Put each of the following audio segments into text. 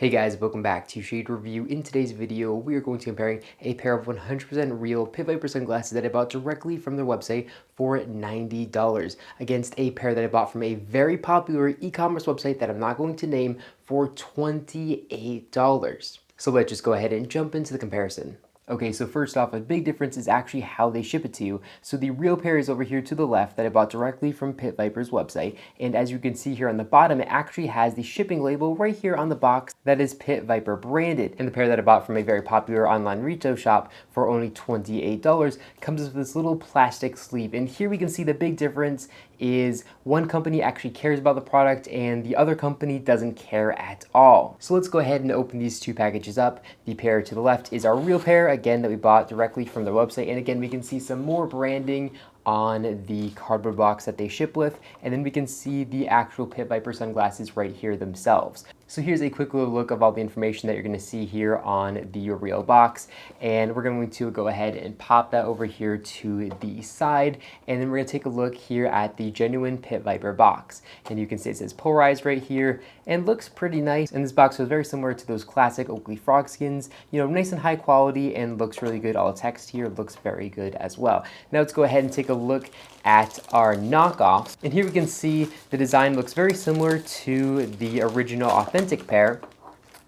Hey guys, welcome back to Shade Review. In today's video, we are going to be comparing a pair of 100% real Pit Viper sunglasses that I bought directly from their website for $90 against a pair that I bought from a very popular e-commerce website that I'm not going to name for $28. So let's just go ahead and jump into the comparison. Okay, so first off, a big difference is actually how they ship it to you. So the real pair is over here to the left that I bought directly from Pit Viper's website. And as you can see here on the bottom, it actually has the shipping label right here on the box that is Pit Viper branded. And the pair that I bought from a very popular online retail shop for only $28 comes with this little plastic sleeve. And here we can see the big difference is one company actually cares about the product and the other company doesn't care at all. So let's go ahead and open these two packages up. The pair to the left is our real pair, again, that we bought directly from their website. And again, we can see some more branding on the cardboard box that they ship with, and then we can see the actual Pit Viper sunglasses right here themselves. So here's a quick little look of all the information that you're going to see here on the real box, and we're going to go ahead and pop that over here to the side, and then we're going to take a look here at the genuine Pit Viper box. And you can see it says polarized right here, and looks pretty nice. And this box was very similar to those classic Oakley frog skins, you know, nice and high quality, and looks really good. All the text here looks very good as well. Now let's go ahead and take a look at our knockoffs, and here we can see the design looks very similar to the original authentic pair,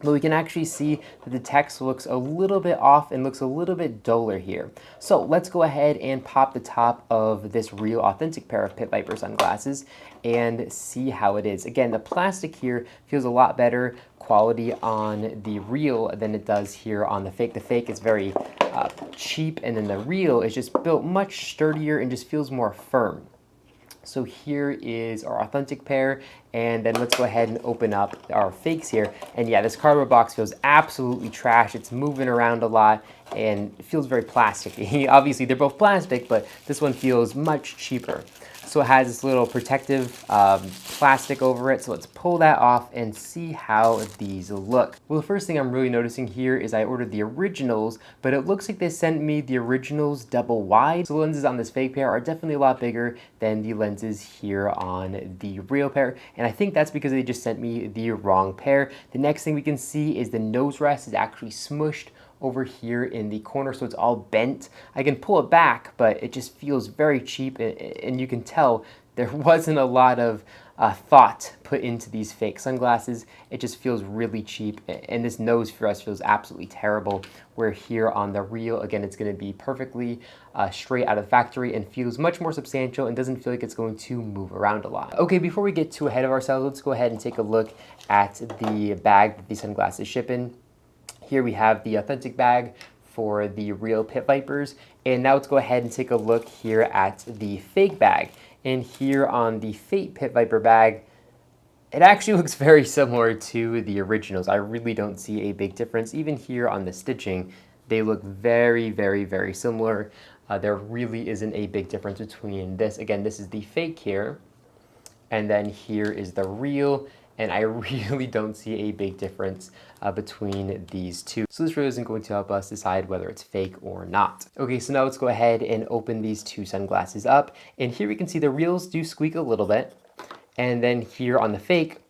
but we can actually see that the text looks a little bit off and looks a little bit duller here. So let's go ahead and pop the top of this real authentic pair of Pit Viper sunglasses and see how it is. Again, the plastic here feels a lot better quality on the real than it does here on the fake. The fake is very cheap, and then the real is just built much sturdier and just feels more firm. So here is our authentic pair, and then let's go ahead and open up our fakes here. And yeah, this cardboard box feels absolutely trash. It's moving around a lot and it feels very plasticky. Obviously they're both plastic, but this one feels much cheaper. So it has this little protective plastic over it. So let's pull that off and see how these look. Well, the first thing I'm really noticing here is I ordered the originals, but it looks like they sent me the originals double wide. So the lenses on this fake pair are definitely a lot bigger than the lenses here on the real pair. And I think that's because they just sent me the wrong pair. The next thing we can see is the nose rest is actually smushed over here in the corner, so it's all bent. I can pull it back, but it just feels very cheap, and you can tell there wasn't a lot of thought put into these fake sunglasses. It just feels really cheap, and this nose for us feels absolutely terrible, where here on the real, again, it's going to be perfectly straight out of the factory and feels much more substantial and doesn't feel like it's going to move around a lot. Okay, before we get too ahead of ourselves, let's go ahead and take a look at the bag that these sunglasses ship in. Here we have the authentic bag for the real Pit Vipers, and now let's go ahead and take a look here at the fake bag. And here on the fake Pit Viper bag, it actually looks very similar to the originals. I really don't see a big difference. Even here on the stitching, they look very, very, very similar. There really isn't a big difference between this. Again, this is the fake here, and then here is the real. And I really don't see a big difference between these two. So this really isn't going to help us decide whether it's fake or not. Okay, so now let's go ahead and open these two sunglasses up. And here we can see the reals do squeak a little bit. And then here on the fake,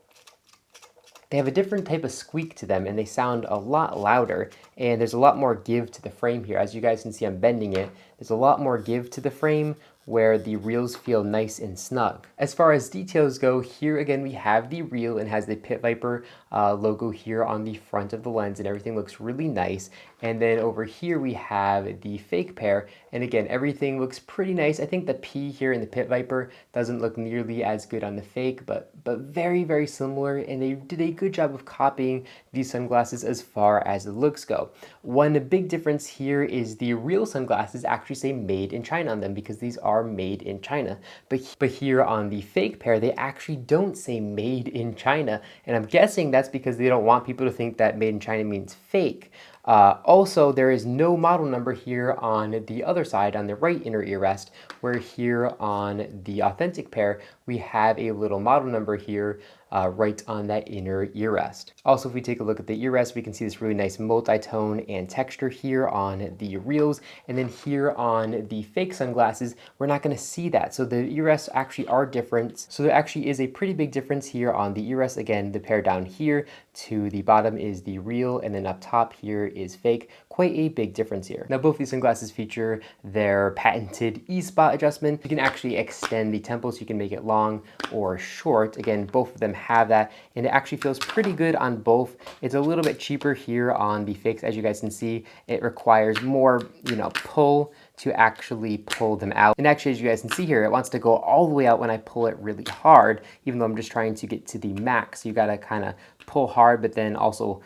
they have a different type of squeak to them, and they sound a lot louder, and there's a lot more give to the frame here. As you guys can see, I'm bending it. There's a lot more give to the frame, where the reels feel nice and snug. As far as details go, here again we have the reel and has the Pit Viper logo here on the front of the lens, and everything looks really nice. And then over here we have the fake pair, and again everything looks pretty nice. I think the P here in the Pit Viper doesn't look nearly as good on the fake, but very, very similar, and they did a good job of copying these sunglasses as far as the looks go. One big difference here is the real sunglasses actually say made in China on them, because these are made in China, but here on the fake pair they actually don't say made in China, and I'm guessing that's because they don't want people to think that made in China means fake. Also, there is no model number here on the other side, on the right inner ear rest, where here on the authentic pair we have a little model number here right on that inner ear rest. Also, if we take a look at the ear rest, we can see this really nice multi-tone and texture here on the reals, and then here on the fake sunglasses, we're not going to see that. So the ear rests actually are different. So there actually is a pretty big difference here on the ear rest. Again, the pair down here to the bottom is the real, and then up top here is fake. Quite a big difference here. Now, both these sunglasses feature their patented E-spot adjustment. You can actually extend the temple so you can make it long or short. Again, both of them have that, and it actually feels pretty good on both. It's a little bit cheaper here on the fakes. As you guys can see, it requires more, pull to actually pull them out. And actually, as you guys can see here, it wants to go all the way out when I pull it really hard, even though I'm just trying to get to the max. So you gotta kind of pull hard, but then also,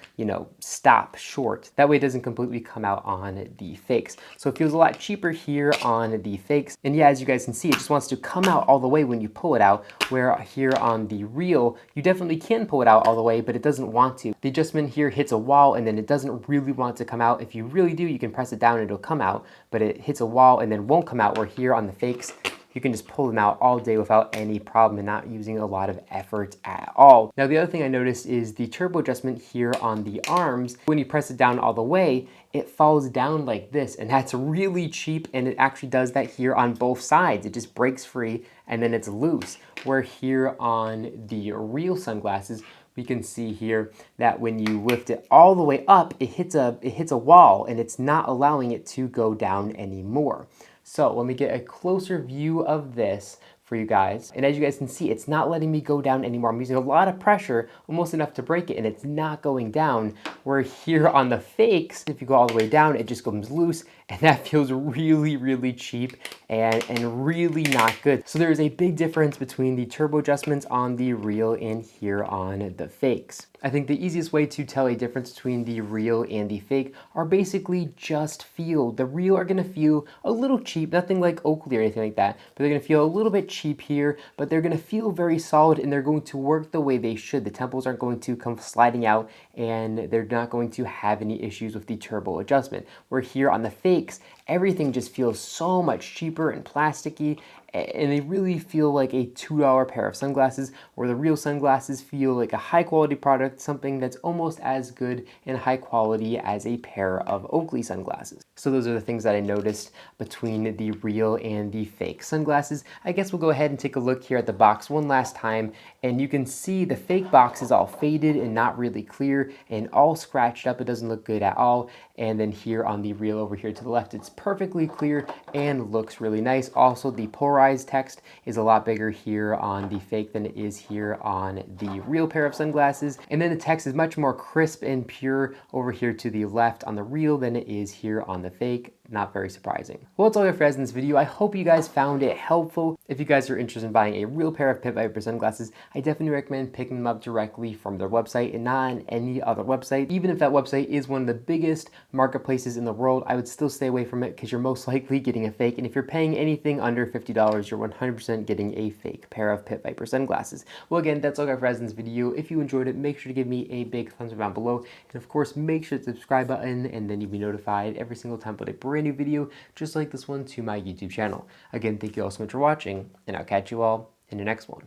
stop short. That way it doesn't completely come out on the fakes. So it feels a lot cheaper here on the fakes. And yeah, as you guys can see, it just wants to come out all the way when you pull it out, where here on the real, you definitely can pull it out all the way, but it doesn't want to. The adjustment here hits a wall, and then it doesn't really want to come out. If you really do, you can press it down and it'll come out, but it hits a wall and then won't come out, where here on the fakes, you can just pull them out all day without any problem and not using a lot of effort at all. Now, the other thing I noticed is the turbo adjustment here on the arms. When you press it down all the way, it falls down like this, and that's really cheap, and it actually does that here on both sides. It just breaks free and then it's loose. Where here on the real sunglasses, we can see here that when you lift it all the way up, it hits a wall, and it's not allowing it to go down anymore. So let me get a closer view of this for you guys. And as you guys can see, it's not letting me go down anymore. I'm using a lot of pressure, almost enough to break it, and it's not going down. Where here on the fakes, if you go all the way down, it just comes loose, and that feels really, really cheap and really not good. So there is a big difference between the turbo adjustments on the real and here on the fakes. I think the easiest way to tell a difference between the real and the fake are basically just feel. The real are gonna feel a little cheap, nothing like Oakley or anything like that, but they're gonna feel a little bit cheap here, but they're gonna feel very solid, and they're going to work the way they should. The temples aren't going to come sliding out, and they're not going to have any issues with the turbo adjustment. Where here on the fakes, everything just feels so much cheaper and plasticky, and they really feel like a $2 pair of sunglasses, where the real sunglasses feel like a high quality product, something that's almost as good and high quality as a pair of Oakley sunglasses. So those are the things that I noticed between the real and the fake sunglasses. I guess we'll go ahead and take a look here at the box one last time, and you can see the fake box is all faded and not really clear and all scratched up. It doesn't look good at all. And then here on the real over here to the left, it's perfectly clear and looks really nice. Also, the polarized text is a lot bigger here on the fake than it is here on the real pair of sunglasses. And then the text is much more crisp and pure over here to the left on the real than it is here on the fake. Not very surprising. Well, that's all I have for you guys in this video. I hope you guys found it helpful. If you guys are interested in buying a real pair of Pit Viper sunglasses, I definitely recommend picking them up directly from their website and not on any other website. Even if that website is one of the biggest marketplaces in the world, I would still stay away from it, because you're most likely getting a fake. And if you're paying anything under $50, you're 100% getting a fake pair of Pit Viper sunglasses. Well, again, that's all I have for you guys in this video. If you enjoyed it, make sure to give me a big thumbs up down below. And of course, make sure to hit the subscribe button, and then you'll be notified every single time I put a brand new video just like this one to my YouTube channel. Again, thank you all so much for watching, and I'll catch you all in the next one.